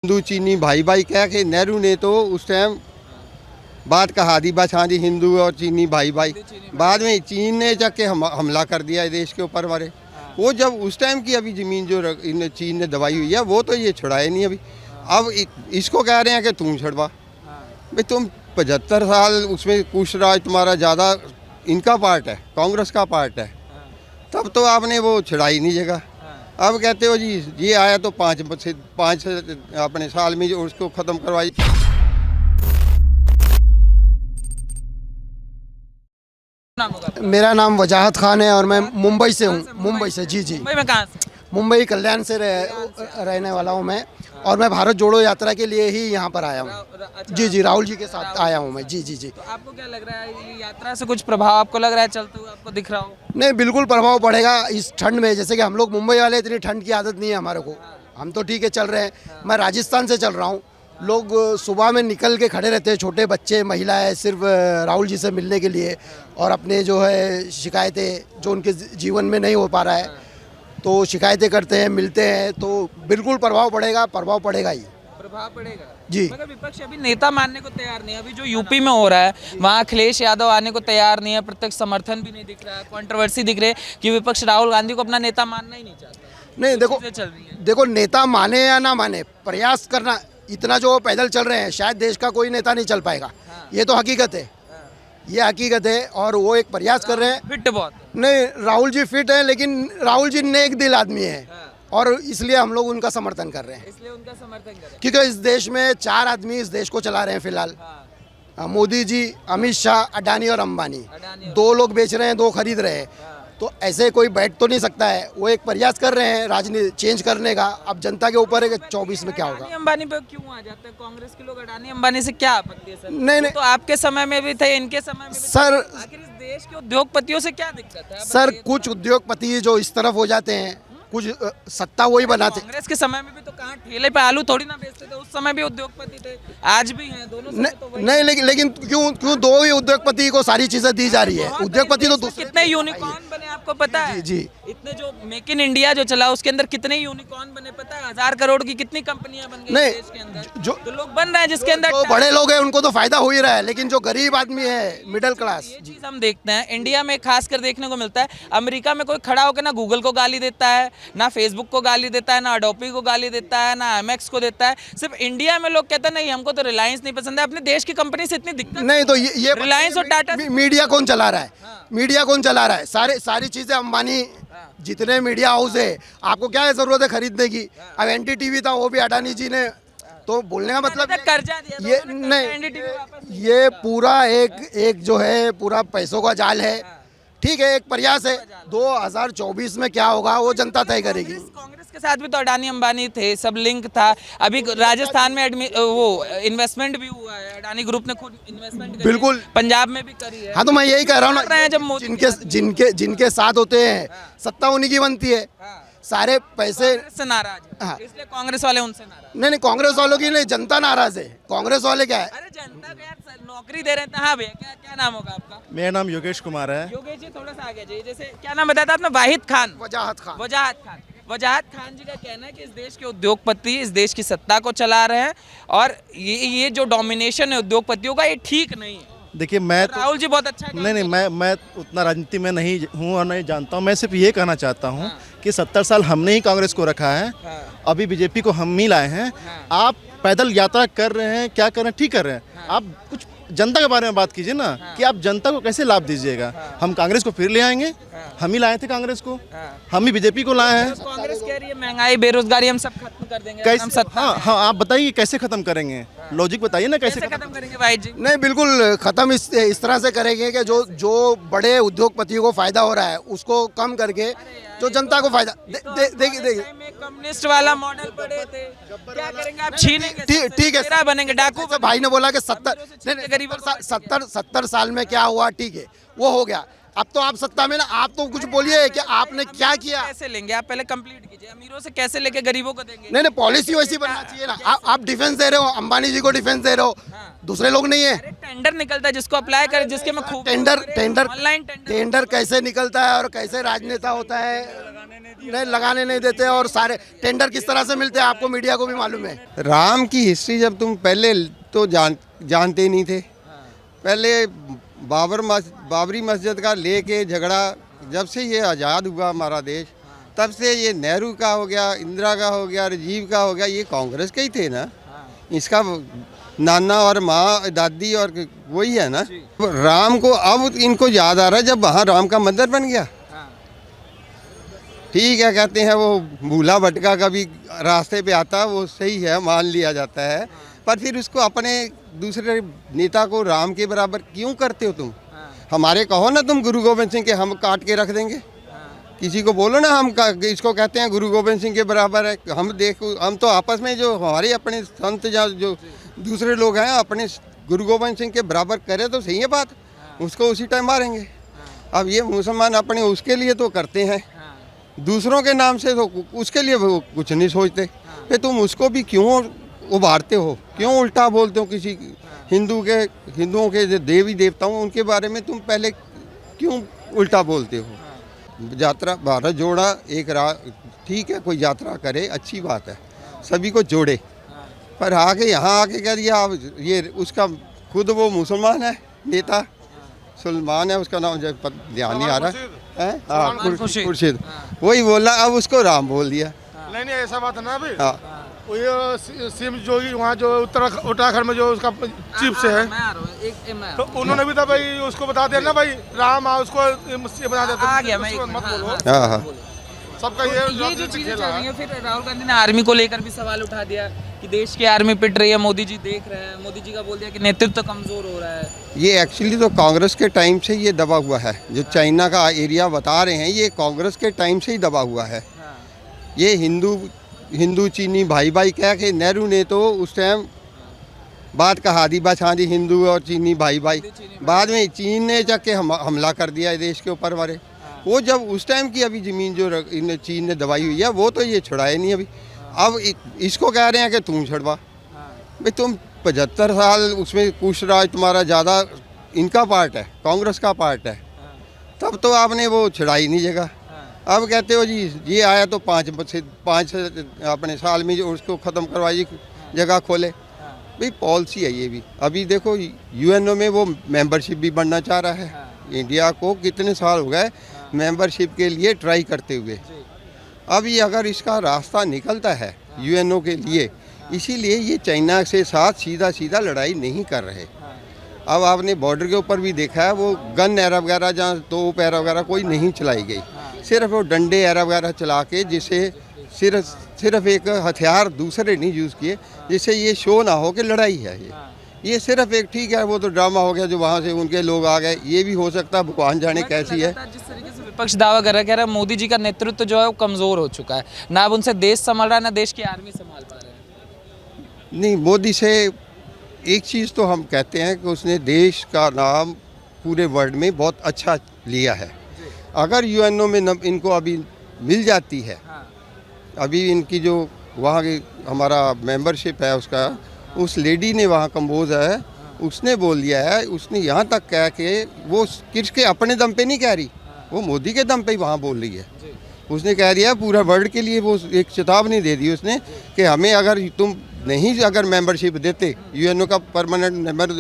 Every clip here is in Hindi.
हिंदू चीनी भाई भाई कह के नेहरू ने तो उस टाइम बात कहा दी बस, हाँ जी हिंदू और चीनी भाई भाई। बाद में चीन ने जाके हमला कर दिया देश के ऊपर हमारे। वो जब उस टाइम की अभी ज़मीन जो चीन ने दबाई हुई है वो तो ये छुड़ाए नहीं अभी। अब इसको कह रहे हैं कि तुम छुड़वा। भाई तुम 75 साल उसमें कुछ राज तुम्हारा ज़्यादा इनका पार्ट है, कांग्रेस का पार्ट है, तब तो आपने वो छुड़ाई नहीं जगह। अब कहते हो जी ये आया तो पाँच अपने साल में जो उसको ख़त्म करवाई। मेरा नाम वजाहत खान है और मैं मुंबई से हूँ। मुंबई से, जी जी। मुंबई में कहाँ से? मुंबई कल्याण से रहने वाला हूँ मैं, और मैं भारत जोड़ो यात्रा के लिए ही यहाँ पर आया हूँ। अच्छा। जी जी, राहुल जी के साथ आया हूँ मैं। जी जी जी। तो आपको क्या लग रहा है, ये यात्रा से कुछ प्रभाव आपको लग रहा है चलते हुए, आपको दिख रहा हो? नहीं, बिल्कुल प्रभाव पड़ेगा इस ठंड में। जैसे कि हम लोग मुंबई वाले, इतनी ठंड की आदत नहीं है हमारे को, हम तो ठीक है चल रहे हैं। मैं राजस्थान से चल रहा हूँ। लोग सुबह में निकल के खड़े रहते हैं, छोटे बच्चे, महिलाएं, सिर्फ राहुल जी से मिलने के लिए, और अपने जो है शिकायतें जो उनके जीवन में नहीं हो पा रहा है तो शिकायतें करते हैं, मिलते हैं। तो बिल्कुल प्रभाव पड़ेगा ही। प्रभाव पड़ेगा जी। मगर विपक्ष अभी नेता मानने को तैयार नहीं है। अभी जो यूपी में हो रहा है वहाँ अखिलेश यादव आने को तैयार नहीं है, प्रत्यक्ष समर्थन भी नहीं दिख रहा है, कंट्रोवर्सी दिख रही है कि विपक्ष राहुल गांधी को अपना नेता मानना ही नहीं चाहता। नहीं, देखो नेता माने या ना माने, प्रयास करना। इतना जो पैदल चल रहे हैं, शायद देश का कोई नेता नहीं चल पाएगा। ये तो हकीकत है, ये हकीकत है। और वो एक प्रयास कर रहे हैं। फिट बहुत नहीं, राहुल जी फिट है, लेकिन राहुल जी नेक दिल आदमी है, और इसलिए हम लोग उनका समर्थन कर रहे हैं। इसलिए उनका समर्थन करें, क्योंकि इस देश में 4 आदमी इस देश को चला रहे हैं फिलहाल। मोदी जी, अमित शाह, अडानी और अंबानी। 2 लोग बेच रहे हैं, 2 खरीद रहे हैं। तो ऐसे कोई बैठ तो नहीं सकता है। वो एक प्रयास कर रहे हैं राजनीति चेंज करने का। अब जनता के ऊपर है कि 24 में क्या होगा। अडानी अंबानी पे क्यों आ जाते हैं कांग्रेस के लोग? अडानी अंबानी से क्या आपत्ति है सर? नहीं, वो तो आपके समय में भी थे, इनके समय में भी सर, थे। आखिर इस देश के उद्योगपतियों से क्या दिक्कत है? सर कुछ उद्योगपति जो इस तरफ हो जाते हैं, कुछ सत्ता वही बनाते। कांग्रेस के समय में भी तो कहाँ ठेले पे आलू थोड़ी ना बेचते थे, उस समय भी उद्योगपति थे, आज भी हैं, दोनों समय तो वही। नहीं, लेकिन क्यों 2 ही उद्योगपति को सारी चीजें दी जा रही है? उद्योगपति तो दूसरे कितने यूनिकॉर्न बने आपको पता है? जी। इतने जो मेक इन इंडिया जो चला उसके अंदर कितने यूनिकॉर्न बने पता है? 1000 करोड़ की कितनी कंपनियां बन गई नहीं, देश के अंदर। जो तो लोग बन रहे हैं जिसके अंदर जो बड़े लोग हैं उनको तो फायदा हो ही रहा है, लेकिन जो गरीब आदमी है, मिडिल क्लास। ये चीज हम देखते हैं इंडिया में खास कर देखने को मिलता है। अमेरिका में कोई खड़ा होकर ना गूगल को गाली देता है, ना फेसबुक को गाली देता है, ना अडोबी को गाली देता है, ना एमएक्स को देता है। सिर्फ इंडिया में लोग कहते हैं नहीं हमको तो रिलायंस नहीं पसंद है। अपने देश की कंपनी से इतनी दिक्कत नहीं, तो ये रिलायंस और टाटा मीडिया कौन चला रहा है? मीडिया कौन चला रहा है? सारी चीजें अंबानी, जितने मीडिया हाउस है, आपको क्या जरूरत है खरीदने की? अब एनडीटीवी था, वो भी अडानी जी ने। तो बोलने का मतलब कर्जा दिया, ये नहीं, ये पूरा एक जो है पूरा पैसों का जाल है। ठीक है, एक प्रयास है। 2024 में क्या होगा वो जनता तय करेगी। कांग्रेस के साथ भी तो अडानी अंबानी थे, सब लिंक था। अभी राजस्थान में वो इन्वेस्टमेंट भी हुआ है, अडानी ग्रुप ने खुद इन्वेस्टमेंट करी, बिल्कुल पंजाब में भी करी है। हाँ, तो मैं यही कह रहा हूँ जब ना, जिनके साथ होते हैं सत्ता उन्हीं की बनती है। सारे पैसे से नाराज है, इसलिए कांग्रेस वाले उनसे नाराज। नहीं, कांग्रेस वालों की नहीं, जनता नाराज है। कांग्रेस वाले क्या है? अरे जनता को यार नौकरी दे रहे हैं। हाँ भैया, क्या नाम होगा आपका? मेरा नाम योगेश कुमार है। योगेश जी थोड़ा सा आगे जाइए। जैसे क्या नाम बताया था आपने? वाहिद खान। वजाहत खान। वजाहत खान जी का कहना है कि इस देश के उद्योगपति इस देश की सत्ता को चला रहे हैं, और ये जो डोमिनेशन है उद्योगपतियों का, ये ठीक नहीं है। देखिए, मैं तो राहुल जी बहुत अच्छा काम नहीं, मैं उतना राजनीति में नहीं हूँ और नहीं जानता हूँ। मैं सिर्फ ये कहना चाहता हूँ कि 70 साल हमने ही कांग्रेस को रखा है, अभी बीजेपी को हम ही लाए हैं। आप पैदल यात्रा कर रहे हैं, क्या कर रहे हैं? ठीक कर रहे हैं। आप कुछ जनता के बारे में बात कीजिए ना, कि आप जनता को कैसे लाभ दीजिएगा। हम कांग्रेस को फिर ले आएंगे, हम ही लाए थे कांग्रेस को, हम ही बीजेपी को लाए हैं। कांग्रेस कह रही है महंगाई, बेरोजगारी हम सब खत्म कर देंगे। कैसे? हाँ, आप बताइए कैसे खत्म करेंगे? लॉजिक बताइए ना, कैसे खत्म करेंगे भाई जी? नहीं, बिल्कुल खत्म इस तरह से करेंगे कि जो बड़े उद्योगपतियों को फायदा हो रहा है उसको कम करके जो जनता को फायदा देखिए। कम्युनिस्ट वाला मॉडल पड़े थे, क्या करेंगे आप? छीनेंगे, ठीक है, बनेंगे डाकू। तो भाई ने बोला कि 70 साल में क्या हुआ, ठीक है, वो हो गया। अब तो आप सत्ता में ना, आप तो कुछ बोलिए कि आपने क्या किया। कैसे लेंगे आप? पहले कंप्लीट कीजिए। अमीरों से कैसे लेके गरीबों को देंगे? नहीं, पॉलिसी वैसी बनना चाहिए ना। आप डिफेंस दे रहे हो, अंबानी जी को डिफेंस दे रहे हो, दूसरे लोग नहीं है। टेंडर निकलता है जिसको अप्लाई करे, जिसके में खूब टेंडर ऑनलाइन टेंडर कैसे निकलता है और कैसे राजनेता होता है? नहीं लगाने नहीं देते और सारे टेंडर किस तरह से मिलते हैं आपको मीडिया को भी मालूम है। राम की हिस्ट्री जब तुम पहले तो जानते नहीं थे। पहले बाबरी मस्जिद का लेके झगड़ा जब से ये आज़ाद हुआ हमारा देश, तब से ये नेहरू का हो गया, इंदिरा का हो गया, राजीव का हो गया, ये कांग्रेस के ही थे ना। इसका नाना और माँ दादी और वही है ना। राम को अब इनको याद आ रहा है जब वहाँ राम का मंदिर बन गया। ठीक है, कहते हैं वो भूला भटका कभी रास्ते पे आता, वो सही है, मान लिया जाता है, पर फिर उसको अपने दूसरे नेता को राम के बराबर क्यों करते हो तुम? हमारे कहो ना तुम गुरु गोविंद सिंह के हम काट के रख देंगे। किसी को बोलो ना हम इसको कहते हैं गुरु गोविंद सिंह के बराबर है। हम तो आपस में जो हमारे अपने संत या जो दूसरे लोग हैं अपने गुरु गोविंद सिंह के बराबर करे तो सही है बात, उसको उसी टाइम मारेंगे। अब ये मुसलमान अपने उसके लिए तो करते हैं, दूसरों के नाम से तो उसके लिए वो कुछ नहीं सोचते। फिर तुम उसको भी क्यों उभारते हो, क्यों उल्टा बोलते हो? किसी हिंदुओं के जो देवी देवताओं उनके बारे में तुम पहले क्यों उल्टा बोलते हो? यात्रा भारत जोड़ा एक ठीक है, कोई यात्रा करे अच्छी बात है, सभी को जोड़े, पर आके यहाँ आके कह दिया ये उसका खुद वो मुसलमान है नेता, सलमान है उसका नाम, ध्यान नहीं आ रहा है, हाँ खुर्शीद, वही बोला, अब उसको राम बोल दिया। नहीं ऐसा बात है ना अभी। हाँ वो ये सीएम जोगी वहाँ जो उत्तराखंड में जो उसका चीफ से है, तो उन्होंने भी तो भाई उसको बता दिया ना भाई राम उसको बता दिया। आ गया मैं मत बोलो, हाँ सबका ये जो चीजें चल रही हैं। फिर राहुल गांधी ने आर्मी को लेकर भी सवाल उठा दिया कि देश की आर्मी पिट रही है, मोदी जी देख रहे हैं, मोदी जी का बोल दिया कि नेतृत्व कमजोर हो रहा है। ये एक्चुअली तो कांग्रेस के टाइम से ये दबा हुआ है, जो चाइना का एरिया बता रहे हैं ये कांग्रेस के टाइम से ही दबा हुआ है। ये हिंदू चीनी भाई भाई कह के नेहरू ने तो उस टाइम बात कहा दी बछादी हिंदू और चीनी भाई भाई, बाद में चीन ने जाके हमला कर दिया देश के ऊपर हमारे। वो जब उस टाइम की अभी ज़मीन जो चीन ने दबाई हुई है वो तो ये छुड़ाए नहीं अभी। अब इसको कह रहे हैं कि तुम छुड़वा, भाई तुम 75 साल उसमें कुछ राज तुम्हारा ज़्यादा इनका पार्ट है, कांग्रेस का पार्ट है, तब तो आपने वो छुड़ाई नहीं जगह। अब कहते हो जी ये आया तो पाँच अपने साल में जो उसको ख़त्म करवाइए, जगह खोले, भाई पॉलिसी है ये भी। अभी देखो यूएनओ में वो मेंबरशिप भी बनना चाह रहा है, इंडिया को कितने साल हो गए मेंबरशिप के लिए ट्राई करते हुए। अब ये अगर इसका रास्ता निकलता है यूएनओ के लिए, इसीलिए ये चाइना से साथ सीधा सीधा लड़ाई नहीं कर रहे। अब आपने बॉर्डर के ऊपर भी देखा है वो गन एरा वगैरह जहाँ तोप एरा वगैरह कोई नहीं चलाई गई, सिर्फ वो डंडे एरा वगैरह चला के, जिससे सिर्फ एक हथियार दूसरे नहीं यूज़ किए, जिससे ये शो ना हो कि लड़ाई है। ये सिर्फ एक ठीक है वो तो ड्रामा हो गया जो वहाँ से उनके लोग आ गए, ये भी हो सकता है, भगवान जाने कैसी है। जिस तरीके से विपक्ष दावा कर रहा है, कह रहा है मोदी जी का नेतृत्व जो है वो कमजोर हो चुका है, ना अब उनसे देश संभाल रहा है ना देश की आर्मी संभाल पा रहे हैं। नहीं, मोदी से एक चीज़ तो हम कहते हैं कि उसने देश का नाम पूरे वर्ल्ड में बहुत अच्छा लिया है। अगर यूएनओ में इनको अभी मिल जाती है, अभी इनकी जो वहाँ की हमारा मेंबरशिप है उसका, उस लेडी ने वहाँ कंबोज है, उसने बोल दिया है, उसने यहाँ तक कह के वो किसके अपने दम पे नहीं कह रही, वो मोदी के दम पे ही वहाँ बोल रही है। उसने कह दिया पूरा वर्ल्ड के लिए, वो एक चेतावनी दे दी उसने कि हमें अगर तुम नहीं अगर मेंबरशिप देते यूएनओ का परमानेंट मेंबर,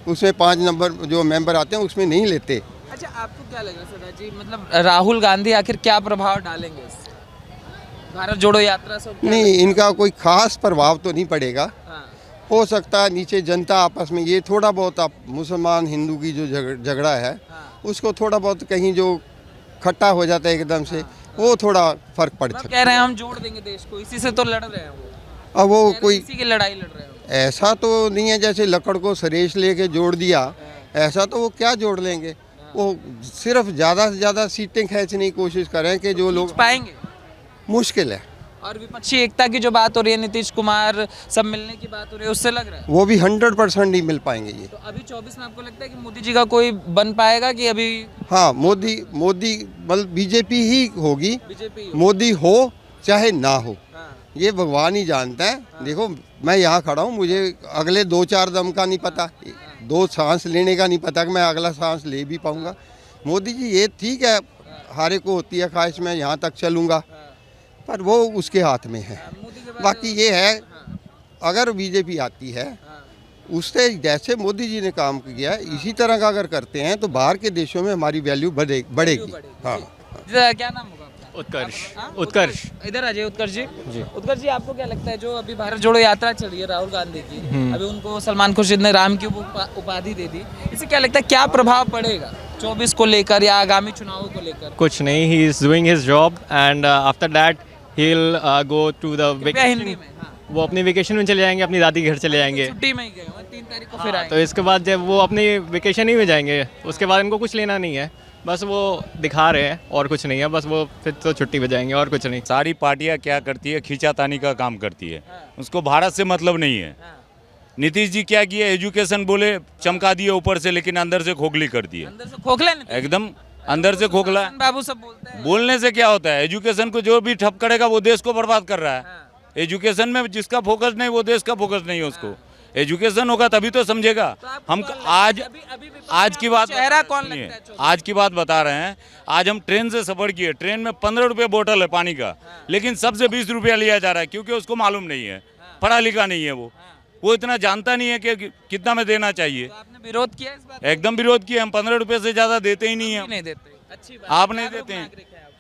उसमें 5 नंबर जो मेंबर आते हैं उसमें नहीं लेते। अच्छा, आपको क्या लग रहा है सदा जी, मतलब राहुल गांधी आखिर क्या प्रभाव डालेंगे इस भारत जोड़ो यात्रा से? नहीं, इनका कोई खास प्रभाव तो नहीं पड़ेगा। हो सकता है नीचे जनता आपस में ये थोड़ा बहुत आप मुसलमान हिंदू की जो झगड़ा है उसको थोड़ा बहुत कहीं जो खट्टा हो जाता है एकदम से, वो थोड़ा फर्क पड़ सकता है। कह रहे हैं हम जोड़ देंगे देश को, इसी से तो लड़ रहे हैं वो। अब वो कोई इसी की लड़ाई लड़ रहे हैं, ऐसा तो नहीं है जैसे लकड़ को सरेश लेके जोड़ दिया, ऐसा तो वो क्या जोड़ लेंगे। वो सिर्फ ज़्यादा से ज़्यादा सीटें खींचने की कोशिश करें कि जो लोग पाएंगे, मुश्किल है। और विपक्षी एकता की जो बात हो रही है, नीतीश कुमार सब मिलने की बात हो रही है, उससे लग रहा है वो भी 100% नहीं मिल पाएंगे ये। तो अभी 24 में आपको लगता है कि मोदी जी का कोई बन पाएगा कि अभी? हाँ, मोदी मतलब बीजेपी ही होगी, बीजेपी मोदी हो चाहे ना हो, ये भगवान ही जानता है। देखो मैं यहाँ खड़ा हूँ, मुझे अगले 2-4 दम का नहीं पता, 2 सांस लेने का नहीं पता कि मैं अगला सांस ले भी पाऊँगा। मोदी जी ये ठीक है, हारे को होती है ख्वाहिश, मैं यहाँ तक चलूँगा, पर वो उसके हाथ में है। मोदी के बारे बाकी ये है, अगर बीजेपी आती है, उससे जैसे मोदी जी ने काम किया है इसी तरह का अगर करते हैं तो बाहर के देशों में हमारी वैल्यू बढ़ेगी। हाँ, क्या नाम होगा आपका? उत्कर्ष। हाँ? उत्कर्ष। इधर आ जाइए उत्कर्ष जी। उत्कर्ष जी, आपको क्या लगता है जो अभी भारत जोड़ो यात्रा चल रही है राहुल गांधी की, अभी उनको सलमान खुर्शीद ने राम की उपाधि दे दी, इससे क्या लगता है क्या प्रभाव पड़ेगा 24 को लेकर या आगामी चुनावों को लेकर? कुछ नहीं, he is doing his job and after that he will go to the कृपया हिंदी वेकेशन। में। हाँ। वो अपनी वेकेशन में चले जाएंगे, अपनी दादी के घर चले जाएंगे। छुट्टी में ही गए हैं, 3 तारीख को फिर तो आएंगे। इसके बाद जब वो अपनी वेकेशन ही में जाएंगे, उसके बाद इनको कुछ लेना नहीं है, बस वो दिखा रहे हैं और कुछ नहीं है, बस वो फिर तो छुट्टी पे जाएंगे और कुछ नहीं। सारी पार्टियां क्या करती है, खींचातानी का काम करती है। उसको भारत से मतलब नहीं है। नीतीश जी क्या किए, एजुकेशन बोले चमका दिए ऊपर से, लेकिन अंदर से खोखली कर दिए। अंदर से खोखले नहीं थे। एकदम अंदर से खोखला। बाबू सब बोलते हैं। बोलने से क्या होता है, एजुकेशन को जो भी ठप करेगा वो देश को बर्बाद कर रहा है। एजुकेशन में जिसका फोकस नहीं वो देश का फोकस नहीं है। उसको एजुकेशन होगा तभी तो समझेगा। हम आज की बात चेहरा कौन लगता है? आज की बात बता रहे हैं। आज हम ट्रेन से सफर किए, ट्रेन में 15 रुपये बोतल है पानी का, लेकिन सबसे 20 रुपया लिया जा रहा है, क्योंकि उसको मालूम नहीं है, पढ़ा लिखा नहीं है। वो इतना जानता नहीं है कि कितना में देना चाहिए। तो आपने विरोध किया इस बात? एकदम विरोध किया। हम 15 रुपये से ज्यादा देते ही नहीं है। नहीं देते। अच्छी बात। आप नहीं देते हैं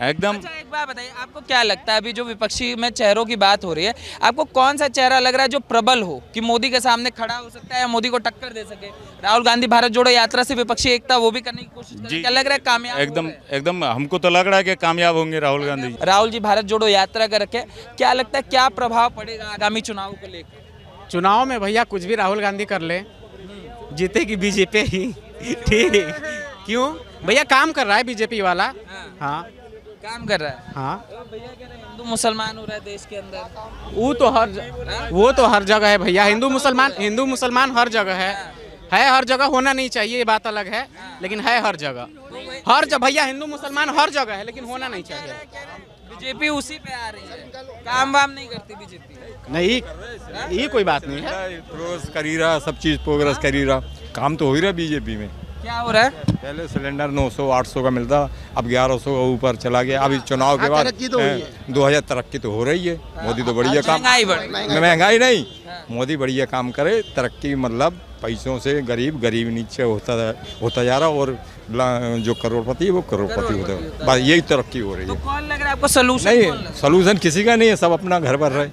एकदम। अच्छा, एक बात बताइए, आपको क्या लगता है अभी जो विपक्षी में चेहरों की बात हो रही है, आपको कौन सा चेहरा लग रहा है जो प्रबल हो कि मोदी के सामने खड़ा हो सकता है या मोदी को टक्कर दे सके? राहुल गांधी भारत जोड़ो यात्रा से विपक्षी एकता वो भी करने की कोशिश कर रहे हैं। क्या लग रहा है कामयाब? एकदम हमको तो लग रहा है कि कामयाब होंगे राहुल गांधी जी। राहुल जी भारत जोड़ो यात्रा कर रखे, क्या लगता है क्या प्रभाव पड़ेगा आगामी चुनाव को लेकर? चुनाव में भैया कुछ भी राहुल गांधी कर ले, जीतेगी बीजेपी ही। ठीक, क्यों भैया? काम कर रहा है बीजेपी वाला। हाँ, काम कर रहा है। हाँ, भैया कह रहे हैं हिंदू मुसलमान हो रहा है देश के अंदर। वो तो हर जगह है भैया। हिंदू मुसलमान हर जगह है, हर जगह होना नहीं चाहिए, ये बात अलग है, लेकिन है हर जगह। भैया हिंदू मुसलमान हर जगह है, लेकिन होना नहीं चाहिए। बीजेपी उसी पे आ रही है, काम वाम नहीं करती बीजेपी। नहीं, ये कोई बात नहीं है। प्रोग्रेस कर ही रहा, सब चीज़ प्रोग्रेस कर ही रहा, काम तो हो ही रहा बीजेपी में। क्या हो रहा है? पहले सिलेंडर 900-800 का मिलता, अब 1100 का ऊपर चला गया। अभी चुनाव के बाद 2000 तरक्की तो हो रही है। मोदी तो बढ़िया काम, महंगाई नहीं, मोदी बढ़िया काम करे। तरक्की मतलब पैसों से गरीब नीचे होता जा रहा, और जो करोड़पति है वो करोड़पति होता है। बस यही तरक्की हो रही है। तो कौन लग रहा है आपको सलूशन? नहीं, सलूशन किसी का नहीं है, सब अपना घर भर रहे।